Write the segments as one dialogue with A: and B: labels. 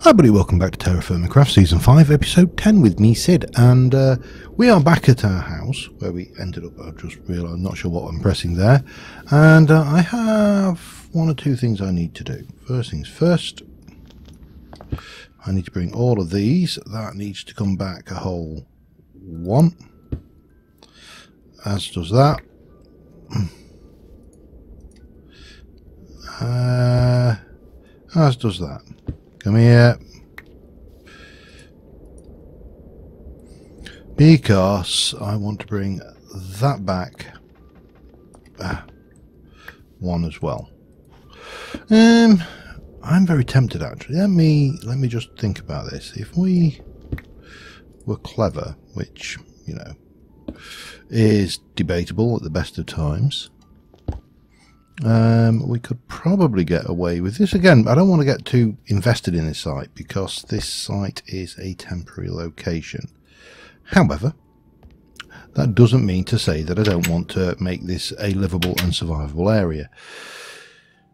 A: Hi buddy, welcome back to Terra Firma Craft Season 5 Episode 10 with me, Sid, and we are back at our house where we ended up. I just realised I'm not sure what I'm pressing there, and I have one or two things I need to do. First things first, I need to bring all of these. That needs to come back a whole one, as does that. As does that. Come here. Because I want to bring that back one as well. I'm very tempted actually. Let me just think about this. If we were clever, which, you know, is debatable at the best of times, we could probably get away with this. Again, I don't want to get too invested in this site because this site is a temporary location. However, that doesn't mean to say that I don't want to make this a livable and survivable area.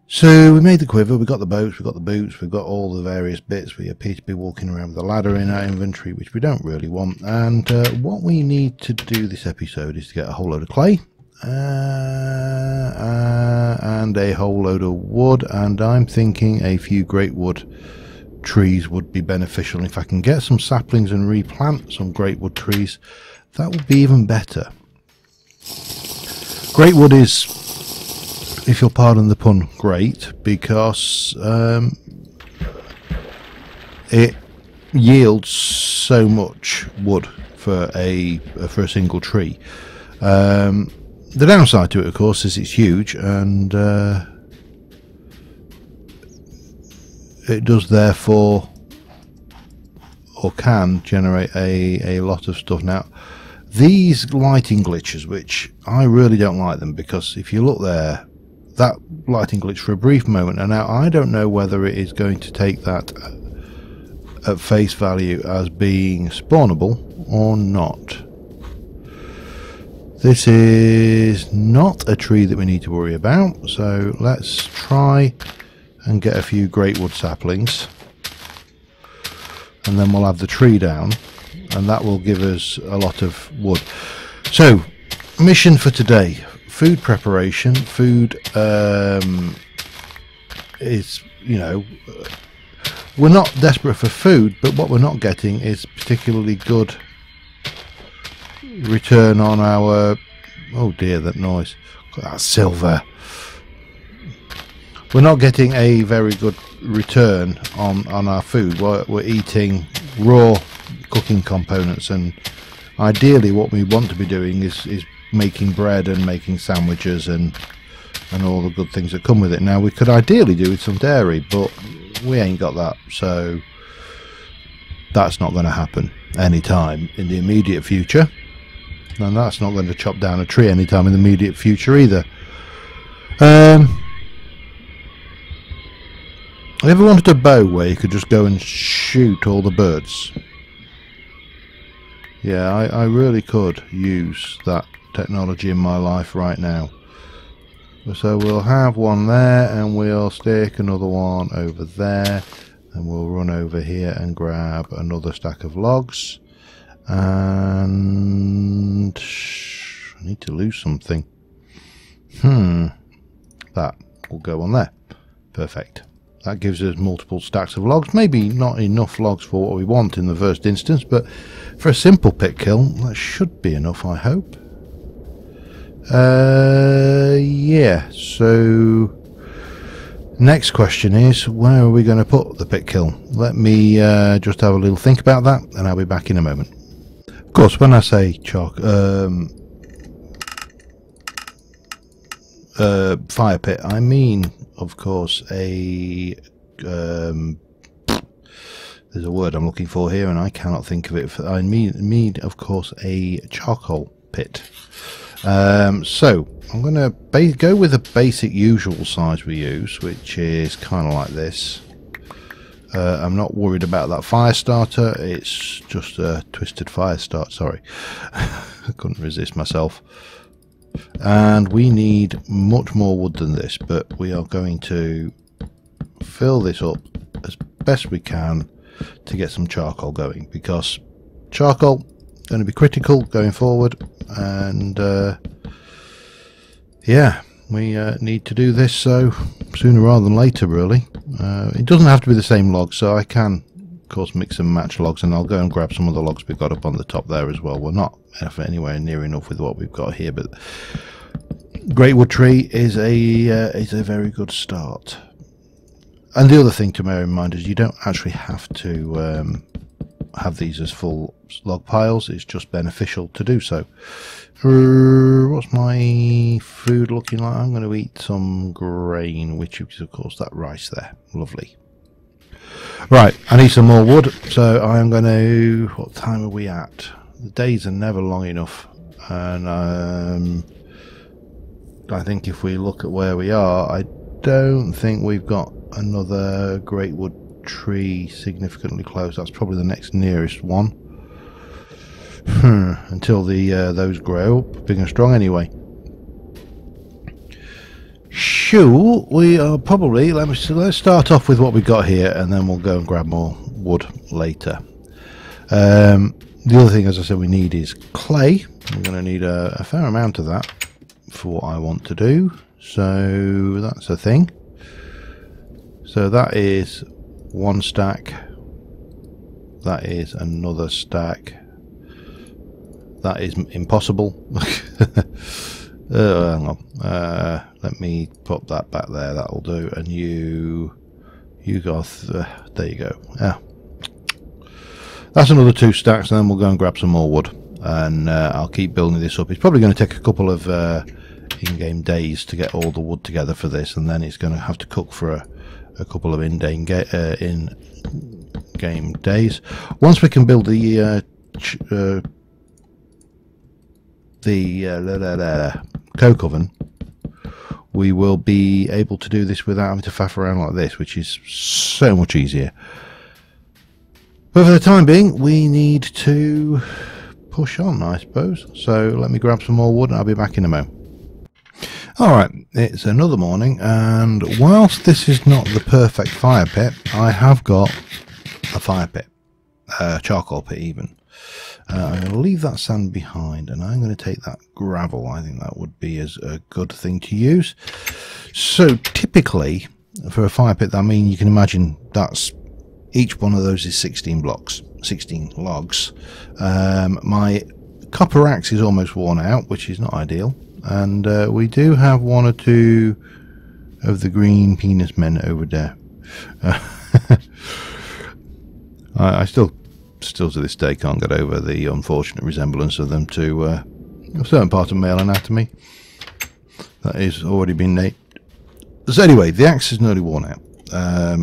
A: So we made the quiver, we got the boats, we got the boots, we've got all the various bits. We appear to be walking around with a ladder in our inventory, which we don't really want. And what we need to do this episode is to get a whole load of clay and a whole load of wood, and I'm thinking a few great wood trees would be beneficial. If I can get some saplings and replant some great wood trees, that would be even better. Great wood is, if you'll pardon the pun, great because it yields so much wood for a single tree. The downside to it, of course, is it's huge, and it does therefore, or can, generate a lot of stuff. Now, these lighting glitches, which I really don't like them, because if you look there, that lighting glitch for a brief moment, and now I don't know whether it is going to take that at face value as being spawnable or not. This is not a tree that we need to worry about, so let's try and get a few great wood saplings, and then we'll have the tree down, and that will give us a lot of wood. So, mission for today: food preparation. Food is, you know, we're not desperate for food, but what we're not getting is particularly good return on our, oh dear, that noise, that silver. We're not getting a very good return on our food. We're eating raw cooking components, and ideally what we want to be doing is making bread and making sandwiches and all the good things that come with it. Now, we could ideally do with some dairy, but we ain't got that, so that's not going to happen anytime in the immediate future, and that's not going to chop down a tree anytime in the immediate future either. I ever wanted a bow where you could just go and shoot all the birds. Yeah, I really could use that technology in my life right now. So we'll have one there, and we'll stick another one over there, and we'll run over here and grab another stack of logs. And I need to lose something. That will go on there. Perfect. That gives us multiple stacks of logs. Maybe not enough logs for what we want in the first instance, but for a simple pit kill, that should be enough, I hope. Yeah, so next question is, where are we going to put the pit kill? Let me just have a little think about that, and I'll be back in a moment. Of course, when I say fire pit, I mean, of course, a there's a word I'm looking for here and I cannot think of it. I mean, of course, a charcoal pit. So I'm going to go with the basic usual size we use, which is kind of like this. I'm not worried about that fire starter. It's just a twisted fire start. Sorry, I couldn't resist myself. And we need much more wood than this, but we are going to fill this up as best we can to get some charcoal going, because charcoal going to be critical going forward. And yeah, we need to do this so sooner rather than later, really. It doesn't have to be the same log, so I can of course mix and match logs, and I'll go and grab some of the logs we've got up on the top there as well. We're not anywhere near enough with what we've got here, but great wood tree is a very good start. And the other thing to bear in mind is you don't actually have to have these as full log piles. It's just beneficial to do so. What's my food looking like? I'm going to eat some grain, which is of course that rice there. Lovely. Right, I need some more wood, so I'm going to... What time are we at? The days are never long enough, and I think if we look at where we are, I don't think we've got another great wood tree significantly close. That's probably the next nearest one. Until those grow big and strong anyway. Sure, we are probably... Let's start off with what we got here, and then we'll go and grab more wood later. The other thing, as I said, we need is clay. We're going to need a fair amount of that for what I want to do. So that's a thing. So that is one stack. That is another stack. That is impossible. Hang on. Let me pop that back there. That'll do. And you got there you go. Yeah, that's another 2 stacks, and then we'll go and grab some more wood, and I'll keep building this up. It's probably going to take a couple of in-game days to get all the wood together for this, and then it's going to have to cook for a couple of in-game days. Once we can build the coke oven, we will be able to do this without having to faff around like this, which is so much easier. But for the time being, we need to push on, I suppose. So let me grab some more wood and I'll be back in a moment. Alright, it's another morning, and whilst this is not the perfect fire pit, I have got a fire pit, a charcoal pit even. I'm going to leave that sand behind, and I'm going to take that gravel. I think that would be a good thing to use. So typically, for a fire pit, I mean, you can imagine that's each one of those is 16 blocks, 16 logs. My copper axe is almost worn out, which is not ideal. And we do have 1 or 2 of the green penis men over there. I still to this day can't get over the unfortunate resemblance of them to a certain part of male anatomy that is already been named. So anyway, the axe is nearly worn out.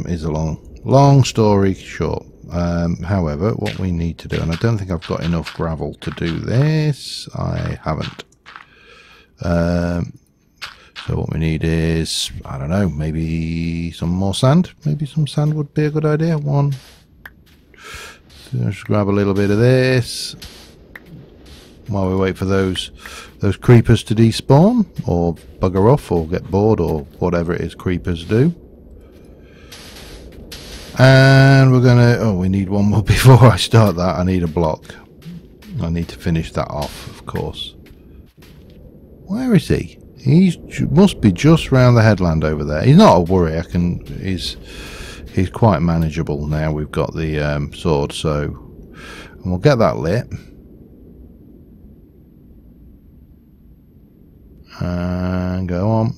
A: Is a long story short. However, what we need to do, and I don't think I've got enough gravel to do this. I haven't. So what we need is, I don't know, maybe some more sand. Maybe some sand would be a good idea. Let's grab a little bit of this while we wait for those creepers to despawn or bugger off or get bored or whatever it is creepers do. And we're gonna, oh, we need one more before I start that. I need a block. I need to finish that off, of course. Where is he? He must be just round the headland over there. He's not a worry. He's quite manageable now. We've got the sword, so and we'll get that lit. And go on.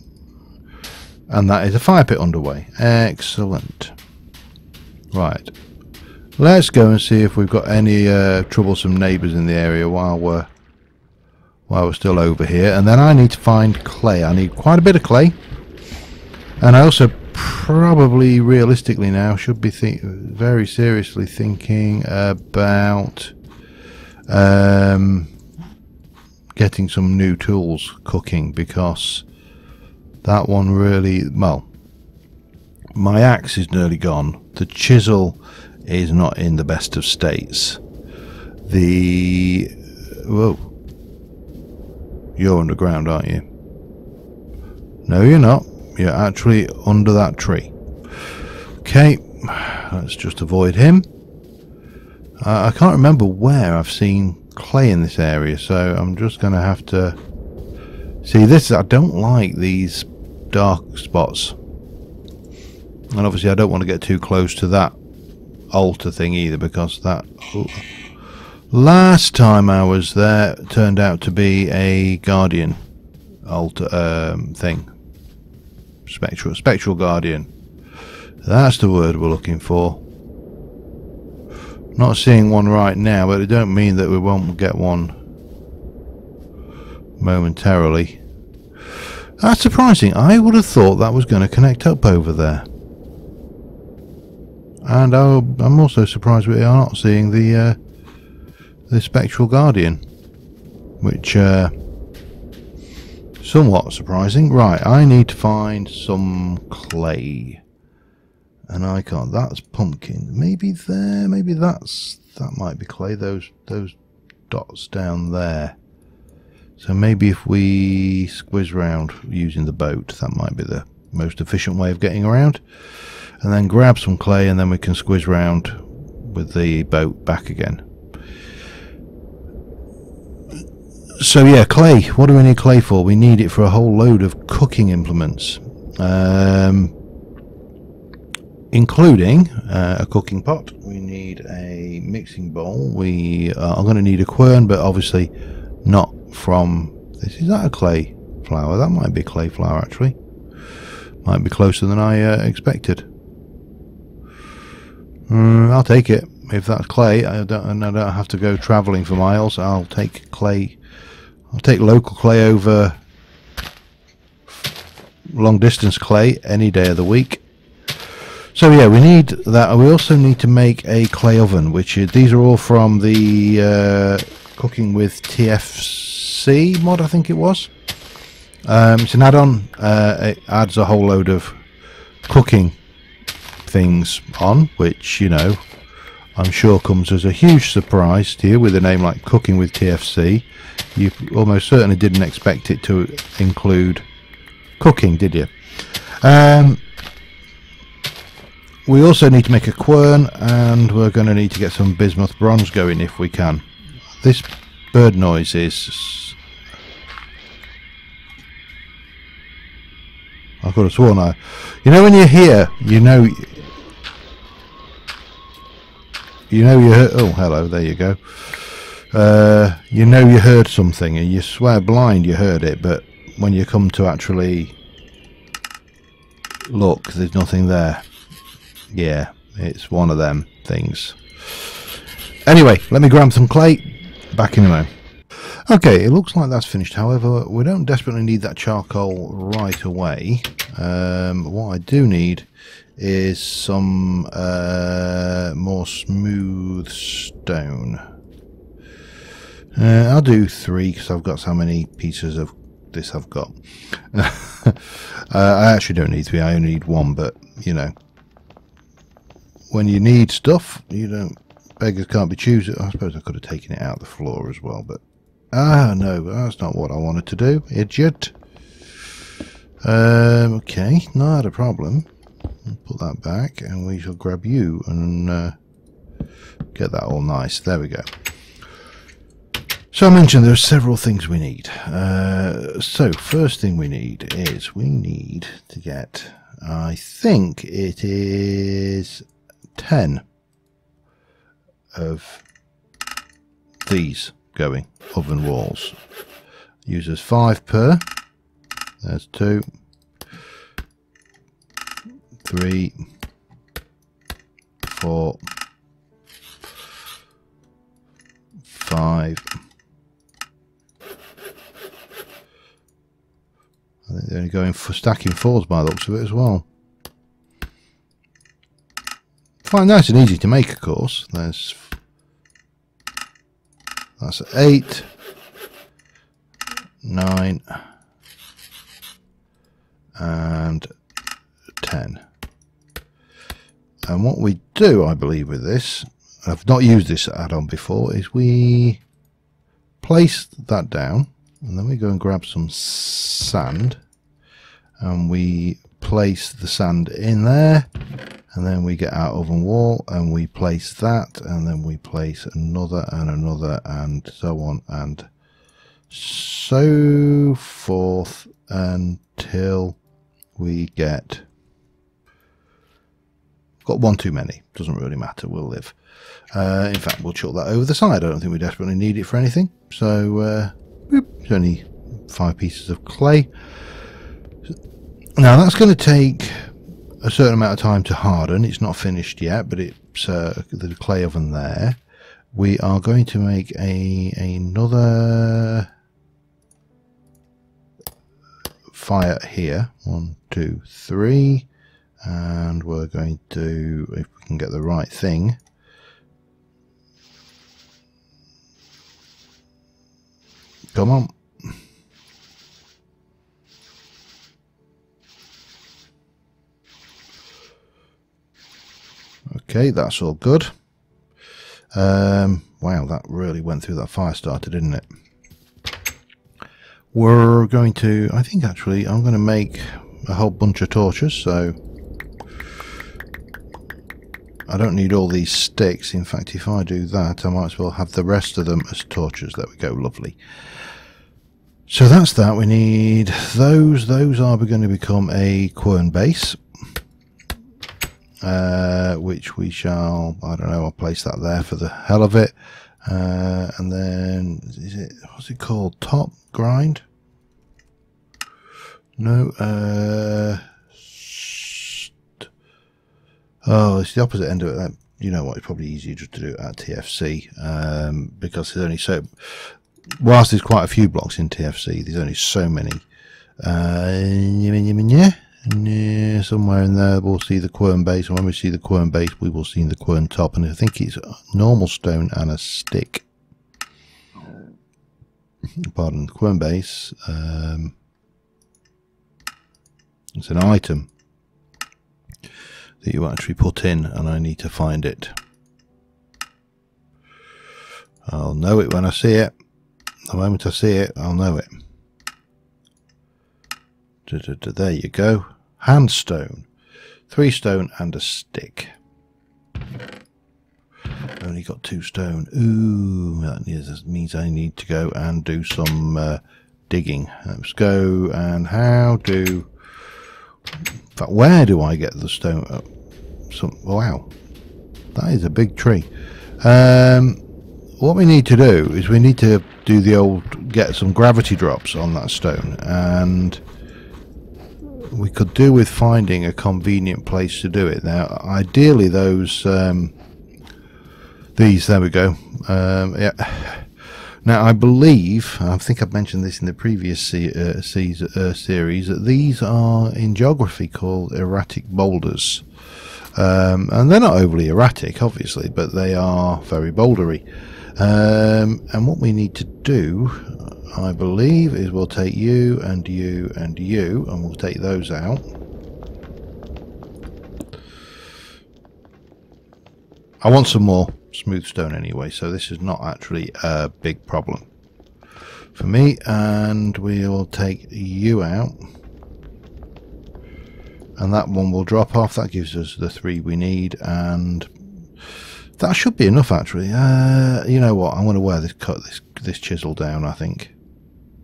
A: And that is a fire pit underway. Excellent. Right. Let's go and see if we've got any troublesome neighbours in the area while we're still over here. And then I need to find clay. I need quite a bit of clay. And I also probably realistically now should be very seriously thinking about getting some new tools cooking, because that one really, well, my axe is nearly gone. The chisel is not in the best of states. Whoa, you're underground, aren't you? No, you're not. You're actually under that tree. Okay, let's just avoid him. I can't remember where I've seen clay in this area, so I'm just going to have to see this. I don't like these dark spots, and obviously I don't want to get too close to that altar thing either, because that last time I was there turned out to be a guardian altar thing. Spectral guardian, that's the word we're looking for. Not seeing one right now, but it don't mean that we won't get one momentarily. That's surprising. I would have thought that was going to connect up over there. And I'm also surprised we are not seeing the Spectral Guardian, which somewhat surprising. Right, I need to find some clay. And I can't. That's pumpkin. Maybe there. Maybe that might be clay. Those dots down there. So maybe if we squiz round using the boat, that might be the most efficient way of getting around. And then grab some clay, and then we can squiz round with the boat back again. So yeah, clay. What do we need clay for? We need it for a whole load of cooking implements. Including a cooking pot. We need a mixing bowl. We are going to need a quern, but obviously not from this. Is that a clay flower? That might be clay flower, actually. Might be closer than I expected. I'll take it. If that's clay, I don't have to go travelling for miles. I'll take clay. I'll take local clay over long distance clay any day of the week. So yeah, we need that. We also need to make a clay oven, which is, these are all from the Cooking with TFC mod, I think it was. It's an add-on. It adds a whole load of cooking things on, which, you know, I'm sure comes as a huge surprise to you with a name like Cooking with TFC. You almost certainly didn't expect it to include cooking, did you? We also need to make a quern, and we're going to need to get some bismuth bronze going if we can. This bird noise is... I could have sworn I... You know when you're here, you know you heard... Oh, hello, there you go. You know you heard something, and you swear blind you heard it, but when you come to actually look, there's nothing there. Yeah, it's one of them things. Anyway, let me grab some clay. Back in a moment. Okay, it looks like that's finished. However, we don't desperately need that charcoal right away. What I do need is some more smooth stone. I'll do 3 because I've got so many pieces of this I've got. I actually don't need 3, I only need 1, but you know, when you need stuff, you don't, beggars can't be choosers. I suppose I could have taken it out of the floor as well, but no, that's not what I wanted to do, idiot. Okay, not a problem. I'll put that back, and we shall grab you and get that all nice. There we go. So I mentioned there are several things we need. So first thing we need is we need to get, I think it is 10 of these going, oven walls. Uses 5 per. There's 2, 3, 4, 5. I think they're only going for stacking 4s by the looks of it as well. Quite nice and easy to make, of course. That's 8, 9, and 10. And what we do, I believe, with this, I've not used this add-on before, is we place that down, and then we go and grab some sand, and we place the sand in there, and then we get our oven wall and we place that, and then we place another and another, and so on and so forth until we got one too many. Doesn't really matter, we'll live. In fact, we'll chuck that over the side. I don't think we desperately need it for anything. So it's only 5 pieces of clay. Now that's going to take a certain amount of time to harden. It's not finished yet, but it's the clay oven there. We are going to make another fire here. 1, 2, 3, and we're going to, if we can get the right thing, come on. Okay, that's all good. Wow, that really went through that fire starter, didn't it? We're going to, I think actually, I'm going to make a whole bunch of torches, so I don't need all these sticks. In fact, if I do that, I might as well have the rest of them as torches. There we go, lovely. So that's that. We need those. Those are going to become a quern base, which we shall, I don't know, I'll place that there for the hell of it. And then, what's it called? Top grind? No, oh, it's the opposite end of it. You know what, it's probably easier just to do it at TFC, because there's only so, whilst there's quite a few blocks in TFC, there's only so many. Yeah, somewhere in there we'll see the quern base, and when we see the quern base we will see the quern top, and I think it's normal stone and a stick. Pardon, the quern base, it's an item that you actually put in, and I need to find it. I'll know it when I see it. The moment I see it, I'll know it. There you go. Handstone. 3 stone and a stick. Only got 2 stone. Ooh, that means I need to go and do some digging. Let's go, and how do... In fact, where do I get the stone? Wow, that is a big tree. What we need to do is we need to do the old, get some gravity drops on that stone, and we could do with finding a convenient place to do it. Now, ideally, those these, there we go. Yeah. Now, I believe, I think I've mentioned this in the previous series, that these are in geography called erratic boulders. And they're not overly erratic, obviously, but they are very bouldery. And what we need to do, I believe, is we'll take you and you and you, and we'll take those out. I want some more smooth stone anyway, so this is not actually a big problem for me, and we'll take you out, and that one will drop off. That gives us the 3 we need, and that should be enough actually. You know what, I'm going to wear this chisel down. I think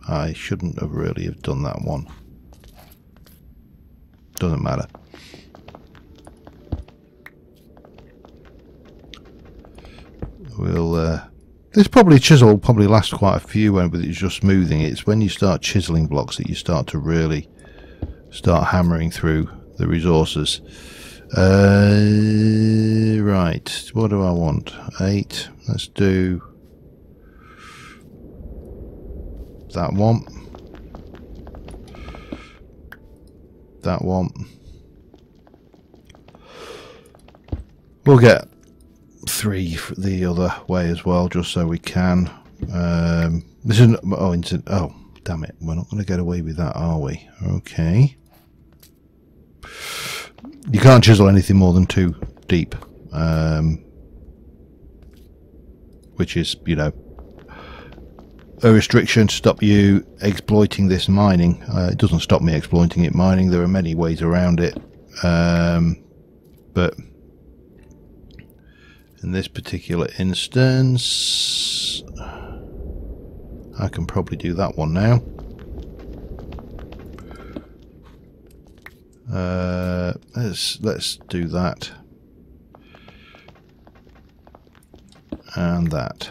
A: I shouldn't have really have done that one. Doesn't matter. We'll this chisel will probably last quite a few when it's just smoothing. It's when you start chiseling blocks that you start to really start hammering through the resources. Right, what do I want? 8. Let's do that one. That one. We'll get 3 the other way as well, just so we can. This is oh damn it, we're not going to get away with that, are we? Okay. You can't chisel anything more than 2 deep, which is, you know, a restriction to stop you exploiting this mining. It doesn't stop me exploiting it mining. There are many ways around it. but in this particular instance I can probably do that one now. Let's do that and that,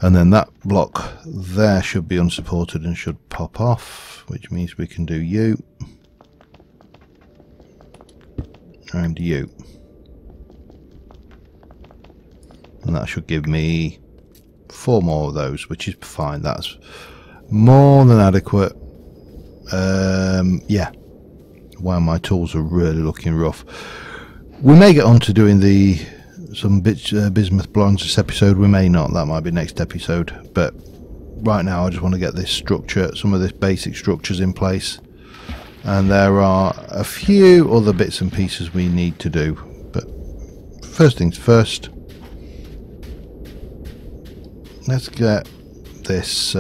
A: and then that block there should be unsupported and should pop off, which means we can do you and you, and that should give me 4 more of those, which is fine. That's more than adequate. Yeah, wow, my tools are really looking rough. We may get on to doing some bismuth bronze this episode, we may not, that might be next episode, but right now I just want to get this structure, some of this basic structures in place, and there are a few other bits and pieces we need to do. But first things first, let's get this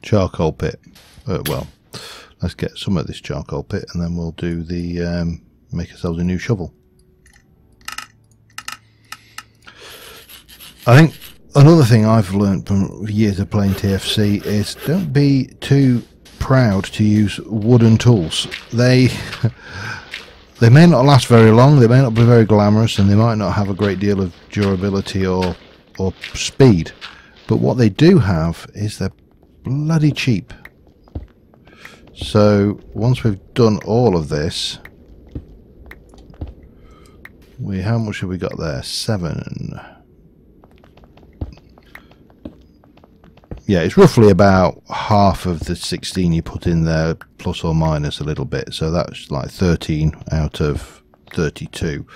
A: charcoal pit. Well, let's get some of this charcoal pit, and then we'll do the make ourselves a new shovel. I think another thing I've learned from years of playing TFC is don't be too proud to use wooden tools. They may not last very long, they may not be very glamorous, and they might not have a great deal of durability or speed, but what they do have is they're bloody cheap. So once we've done all of this, how much have we got there? 7. Yeah, it's roughly about half of the 16 you put in there, plus or minus a little bit, so that's like 13 out of 32.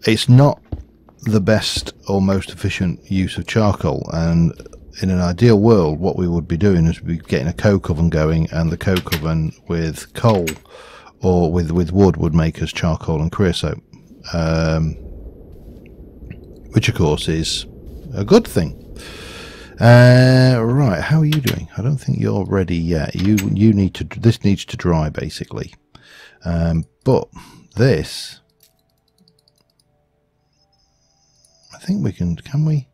A: It's not the best or most efficient use of charcoal, and in an ideal world what we would be doing is we'd be getting a coke oven going, and the coke oven with coal or with wood would make us charcoal and creosote, which of course is a good thing. Right, how are you doing? I don't think you're ready yet. You need to, this needs to dry basically, but this I think we can we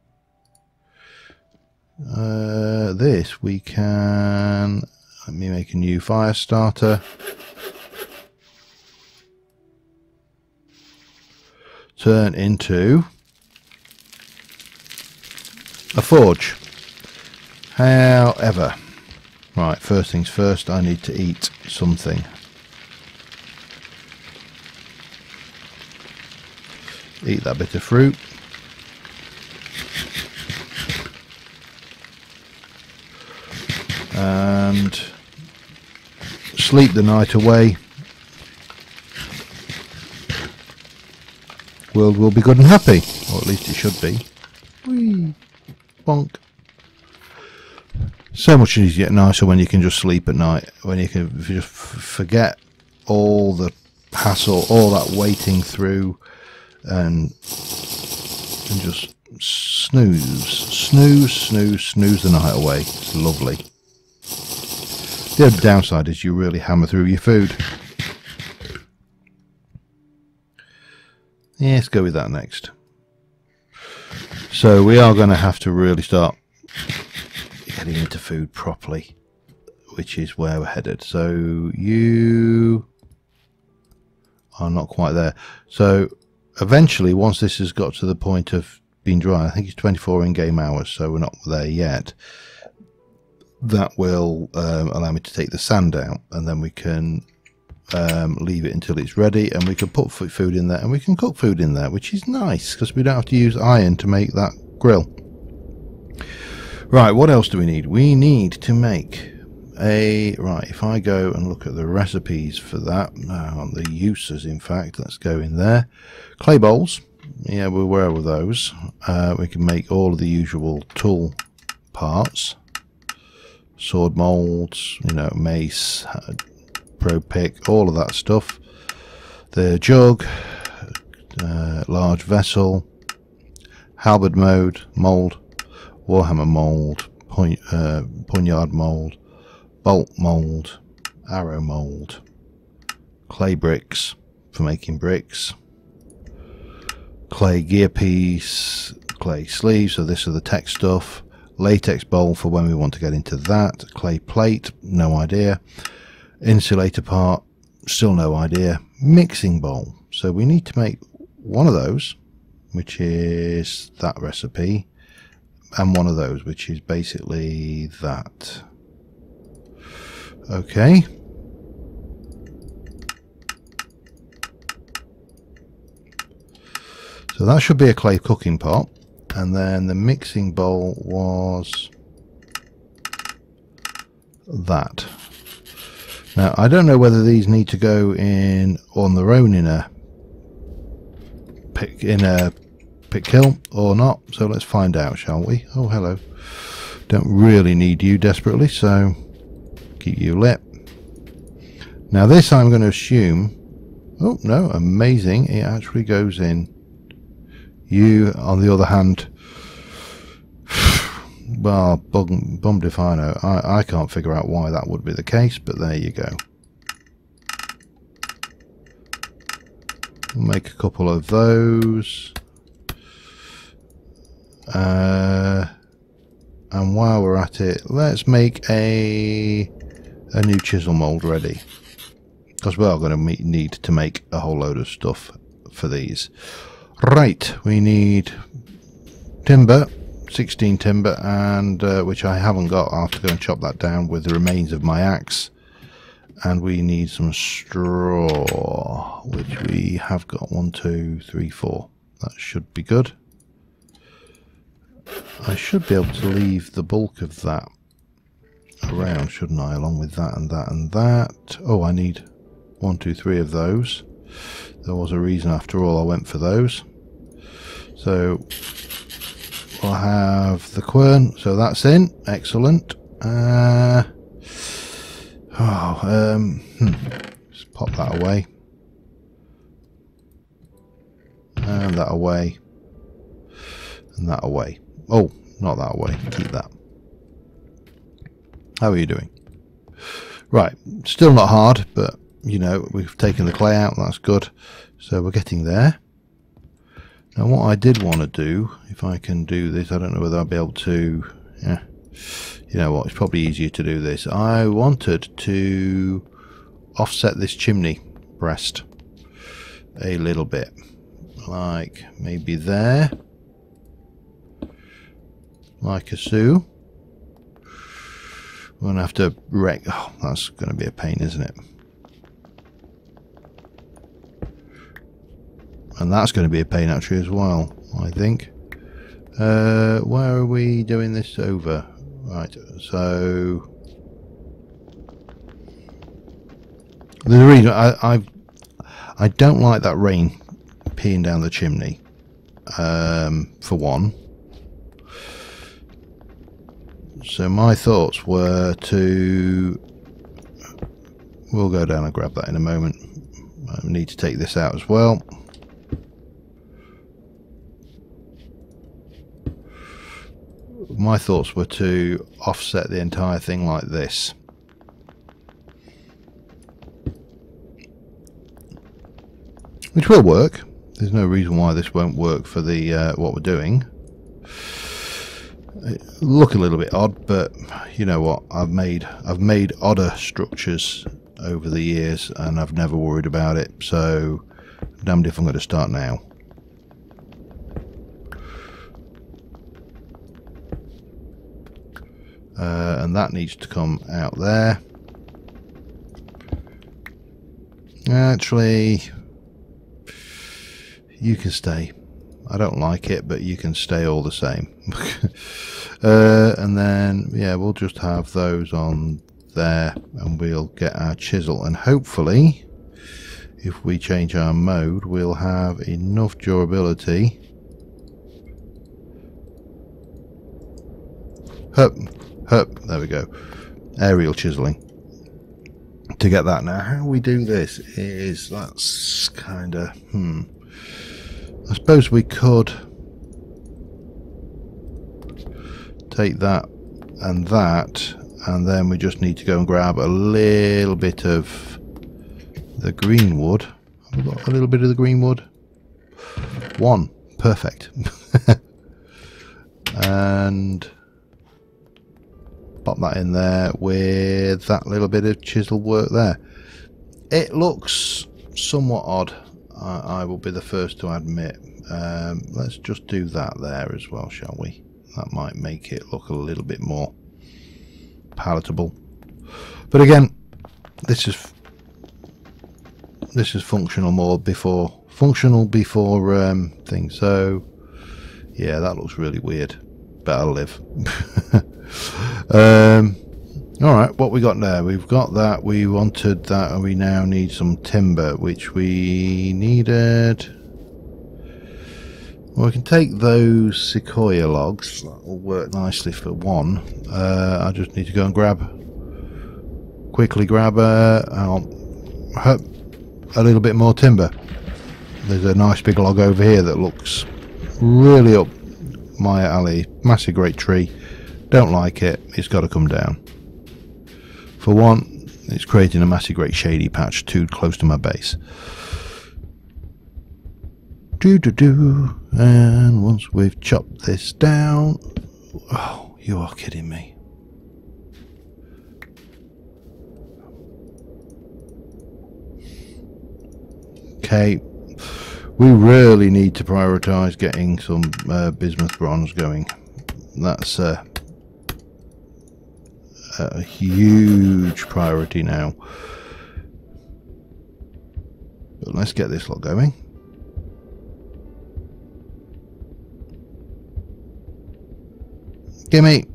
A: this we can, let me make a new fire starter, turn into a forge. However, right, first things first, I need to eat something. Eat that bit of fruit. And sleep the night away. World will be good and happy, or at least it should be. Whee! Bonk. So much easier, nicer when you can just sleep at night. When you can, if you just forget all the hassle, all that waiting through, and just snooze the night away. It's lovely. The other downside is you really hammer through your food. Yeah, let's go with that next. So we are going to have to really start getting into food properly, which is where we're headed. So you are not quite there. So eventually, once this has got to the point of being dry, I think it's 24 in-game hours, so we're not there yet. That will allow me to take the sand out, and then we can leave it until it's ready, and we can put food in there, and we can cook food in there, which is nice because we don't have to use iron to make that grill. Right, what else do we need? We need to make a, right, if I go and look at the recipes for that, the uses in fact, let's go in there. Clay bowls, yeah, we're aware of those. We can make all of the usual tool parts, sword molds, you know, mace, pro pick, all of that stuff. The jug, large vessel, halberd mold, warhammer mold, poignard mold, bolt mold, arrow mold, clay bricks for making bricks, clay gear piece, clay sleeves, so this is the tech stuff, latex bowl for when we want to get into that, clay plate, no idea, insulator part, still no idea, mixing bowl, so we need to make one of those, which is that recipe, and one of those, which is basically that. Okay. So that should be a clay cooking pot, and then the mixing bowl was that. Now I don't know whether these need to go in on their own in a pick kiln or not, so let's find out, shall we? Oh, hello. Don't really need you desperately, so keep you lit. Now this I'm going to assume, oh no, amazing, it actually goes in. You, on the other hand, well, bummed if I know. I can't figure out why that would be the case, but there you go. We'll make a couple of those. And while we're at it, let's make a new chisel mold ready, because we are going to need to make a whole load of stuff for these. Right, we need timber, 16 timber, and which I haven't got. I'll have to go and chop that down with the remains of my axe. And we need some straw, which we have got 1, 2, 3, 4. That should be good. I should be able to leave the bulk of that around, shouldn't I, along with that and that and that. Oh, I need 1, 2, 3 of those. There was a reason after all I went for those. So we'll have the quern, so that's in, excellent. Just pop that away, and that away, and that away. Oh, not that away, keep that. How are you doing? Right, still not hard, but you know, we've taken the clay out, that's good. So we're getting there. Now what I did want to do, if I can do this, I don't know whether I'll be able to, yeah, you know what, it's probably easier to do this. I wanted to offset this chimney breast a little bit, like maybe there, like a so. We're going to have to oh, that's going to be a pain, isn't it? And that's going to be a pain actually as well, I think. Where are we doing this over? Right, so the reason I don't like that rain peeing down the chimney, for one. So my thoughts were to, we'll go down and grab that in a moment. I need to take this out as well. My thoughts were to offset the entire thing like this. Which will work. There's no reason why this won't work for the what we're doing. It look a little bit odd, but you know what? I've made odder structures over the years and I've never worried about it, so damned if I'm going to start now. And that needs to come out there. Actually, you can stay. I don't like it, but you can stay all the same. And then, yeah, we'll just have those on there and we'll get our chisel. And hopefully, if we change our mode, we'll have enough durability. There we go. Aerial chiseling. To get that. Now, how we do this is, that's kind of, I suppose we could take that and that and then we just need to go and grab a little bit of the green wood. Have we got a little bit of the green wood? One. Perfect. And pop that in there with that little bit of chisel work there. It looks somewhat odd, I will be the first to admit. Let's just do that there as well, shall we? That might make it look a little bit more palatable. But again, this is functional before things. So yeah, that looks really weird, but I'll live. All right, what we got there? We've got that. We wanted that, and we now need some timber, which we needed. Well, we can take those sequoia logs. That will work nicely for one. I just need to go and quickly grab a little bit more timber. There's a nice big log over here that looks really up my alley. Massive great tree. Don't like it. It's got to come down. For one, it's creating a massive great shady patch too close to my base. And once we've chopped this down, oh, you are kidding me. Okay, we really need to prioritize getting some bismuth bronze going. That's a huge priority now. But let's get this lot going. Gimme.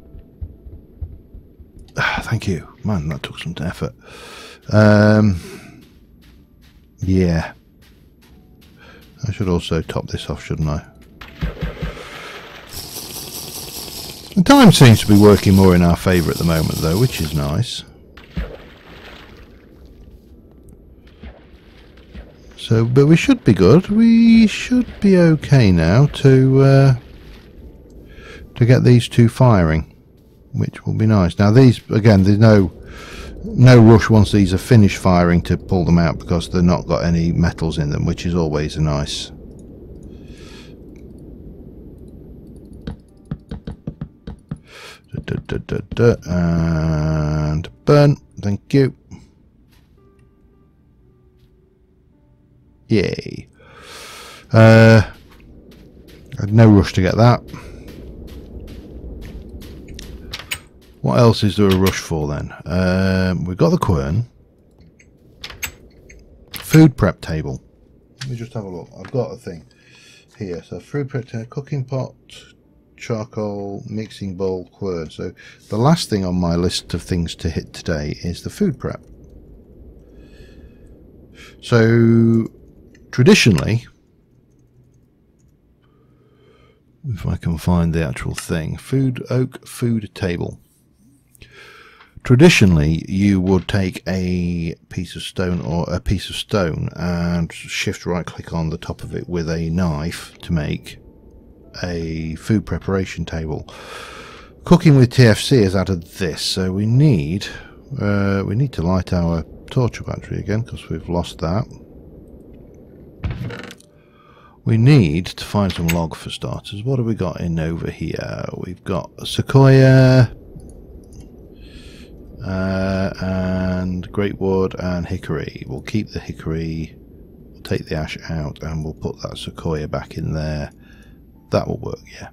A: Thank you. Man, that took some effort. Yeah. I should also top this off, shouldn't I? The time seems to be working more in our favour at the moment, though, which is nice. So, but we should be good. We should be okay now to get these two firing, which will be nice. Now these, again, there's no rush once these are finished firing to pull them out, because they're not got any metals in them, which is always a nice. And burn. Thank you. Yay. I had no rush to get that. What else is there a rush for then? We've got the quern. Food prep table. Let me just have a look. I've got a thing here. So food prep table, cooking pot, charcoal, mixing bowl, quern. So the last thing on my list of things to hit today is the food prep. So traditionally, if I can find the actual thing, oak food table. Traditionally, you would take a piece of stone and shift right click on the top of it with a knife to make a food preparation table. Cooking with TFC has added this, so we need to light our torch battery again because we've lost that. We need to find some log for starters. What have we got in over here? We've got a sequoia. And great wood and hickory. We'll keep the hickory, we'll take the ash out, and we'll put that sequoia back in there. That will work, yeah.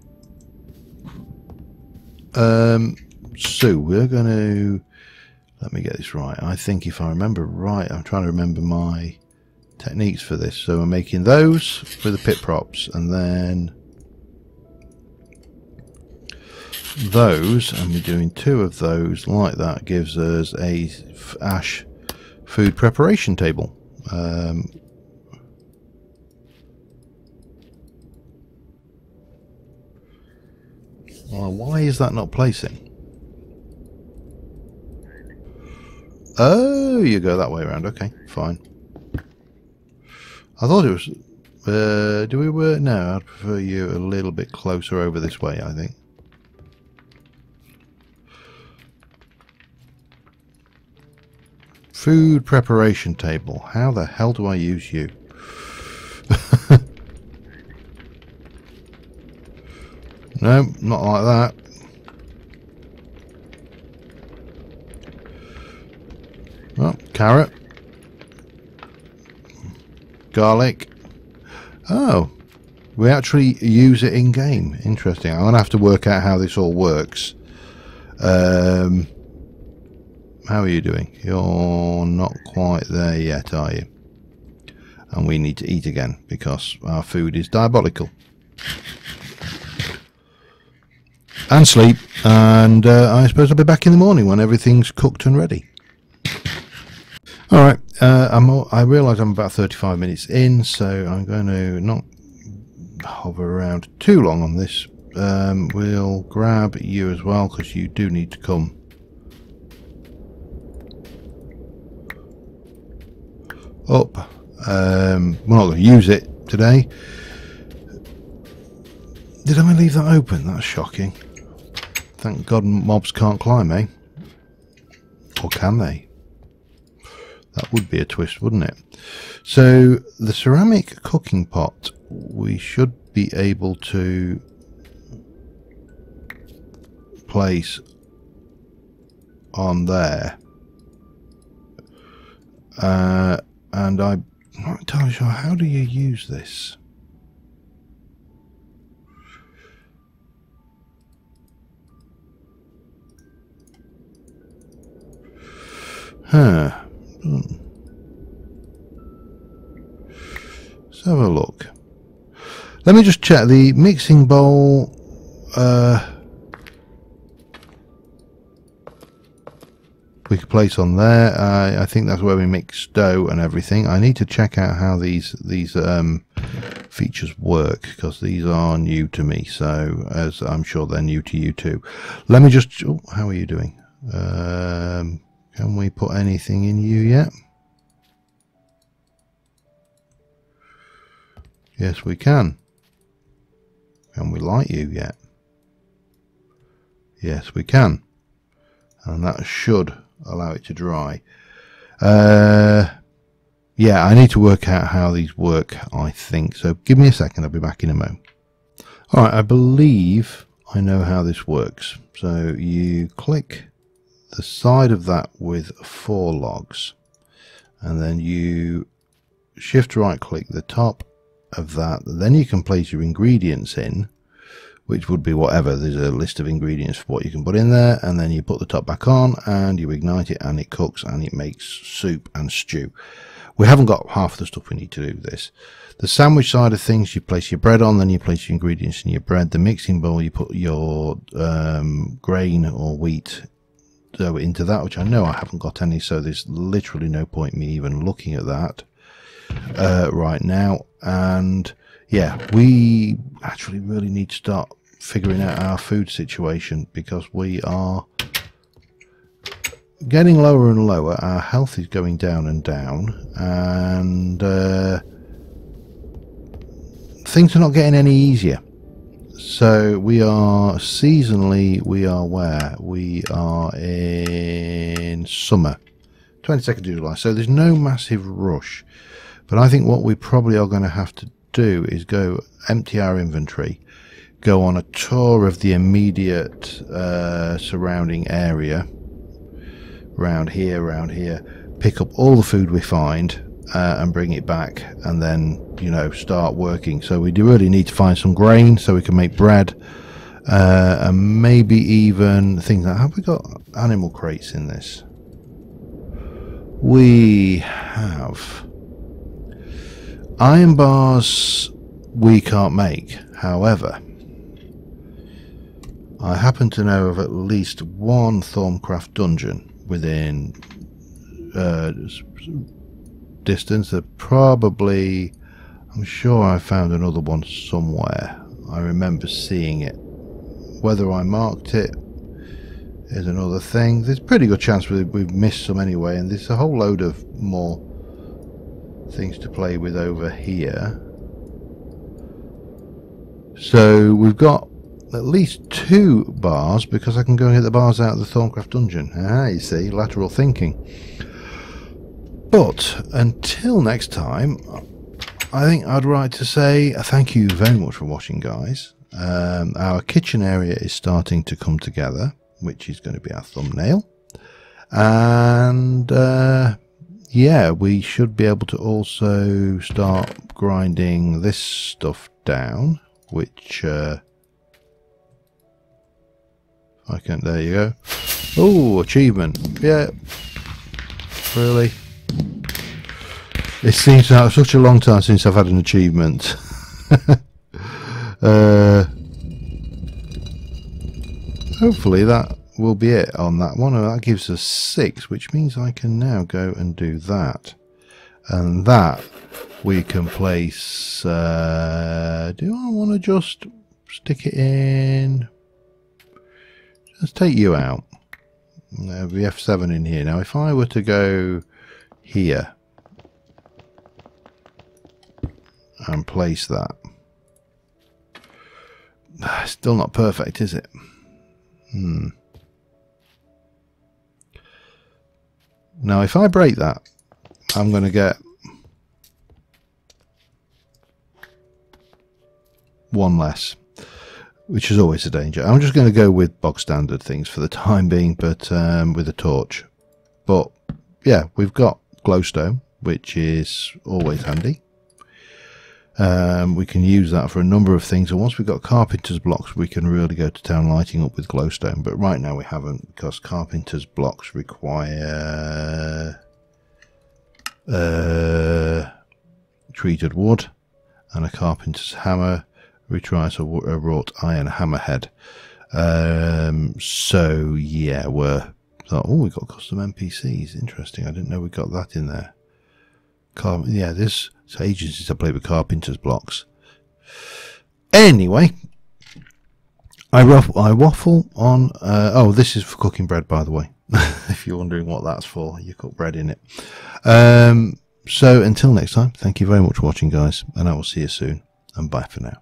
A: So we're going to, let me get this right. I think if I remember right, I'm trying to remember my techniques for this. So we're making those for the pit props, and then those, and we're doing two of those like that. Gives us a ash food preparation table. Well, why is that not placing? Oh, you go that way around. Okay, fine. I thought it was do we work? No, I'd prefer you a little bit closer over this way, I think. Food preparation table. How the hell do I use you? No, not like that. Oh, carrot. Garlic. Oh, we actually use it in game. Interesting. I'm going to have to work out how this all works. How are you doing? You're not quite there yet, are you? And we need to eat again because our food is diabolical. And sleep. And I suppose I'll be back in the morning when everything's cooked and ready. Alright, I realise I'm about 35 minutes in, so I'm going to not hover around too long on this. We'll grab you as well, because you do need to come up. We're not going to use it today. Did I leave that open? That's shocking. Thank God mobs can't climb, eh? Or can they? That would be a twist, wouldn't it? So the ceramic cooking pot, we should be able to place on there. And I'm not entirely sure, how do you use this? Huh. Let's have a look. Let me just check the mixing bowl. We could place on there. I think that's where we mix dough and everything. I need to check out how these features work, because these are new to me. So as I'm sure they're new to you too. Let me just. Oh, how are you doing? Can we put anything in you yet? Yes, we can. Can we light you yet? Yes, we can. And that should allow it to dry. Yeah, I need to work out how these work, I think. So give me a second, I'll be back in a moment. Alright, I believe I know how this works. So you click the side of that with 4 logs, and then you shift right click the top of that. Then you can place your ingredients in, which would be whatever. There's a list of ingredients for what you can put in there, and then you put the top back on and you ignite it, and it cooks and it makes soup and stew. We haven't got half the stuff we need to do this. The sandwich side of things, you place your bread on, then you place your ingredients in your bread. The mixing bowl, you put your grain or wheat dough into that, which I know I haven't got any, so there's literally no point me even looking at that right now. And yeah, we actually really need to start figuring out our food situation, because we are getting lower and lower. Our health is going down and down, and things are not getting any easier. So we are seasonally, we are where? We are in summer, 22nd of July. So there's no massive rush. But I think what we probably are going to have to do is go empty our inventory, go on a tour of the immediate surrounding area, around here, pick up all the food we find and bring it back, and then, you know, start working. So we do really need to find some grain so we can make bread, and maybe even things like, have we got animal crates in this? We have. Iron bars we can't make. However, I happen to know of at least one Thaumcraft dungeon within distance. That probably, I'm sure I found another one somewhere. I remember seeing it. Whether I marked it is another thing. There's a pretty good chance we've missed some anyway, and there's a whole load of more things to play with over here. So we've got at least 2 bars, because I can go and get the bars out of the Thaumcraft dungeon. Ah, you see, lateral thinking. But until next time, I think I'd like to say thank you very much for watching, guys. Our kitchen area is starting to come together, which is going to be our thumbnail. And yeah, we should be able to also start grinding this stuff down, which I can, there you go. Oh, achievement. Yeah, really. It seems to have such a long time since I've had an achievement. Hopefully that will be it on that one. That gives us 6, which means I can now go and do that. And that we can place... do I want to just stick it in? Let's take you out. We have F7 in here. Now if I were to go here and place that, still not perfect, is it? Now if I break that, I'm going to get one less, which is always a danger. I'm just going to go with bog standard things for the time being, but with a torch. But yeah, we've got glowstone, which is always handy. We can use that for a number of things, and once we've got carpenter's blocks we can really go to town lighting up with glowstone, but right now we haven't, because carpenter's blocks require treated wood, and a carpenter's hammer requires a wrought iron hammerhead. So yeah, we've got custom NPCs. Interesting, I didn't know we got that in there. Yeah, this ages since I played with carpenter's blocks. Anyway, I waffle on. Oh, this is for cooking bread, by the way. If you're wondering what that's for, you cook bread in it. So until next time, thank you very much for watching, guys, and I will see you soon. And bye for now.